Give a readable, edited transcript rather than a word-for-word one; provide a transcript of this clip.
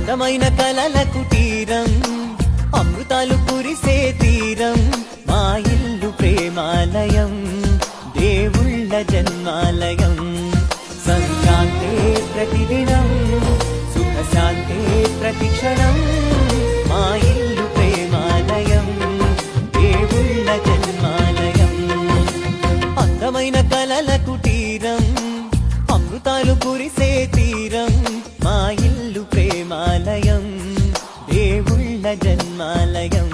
అందమైన కలల కుటీరం, అమృతాలు కురిసే తీరం, మా ఇల్లు ప్రేమాలయం, దేవుళ్ళ జన్మాలయం. సంక్రాంతే ప్రతిదినం, సుఖశాంతే ప్రతిక్షణం, మా ఇల్లు ప్రేమాలయం, దేవుళ్ళ జన్మాలయం. అందమైన కలల కుటీరం, అమృతాలు కురిసే తీరం, మా ఇల్లు ప్రేమాలయం, దేవుళ్ళ జన్మాలయం.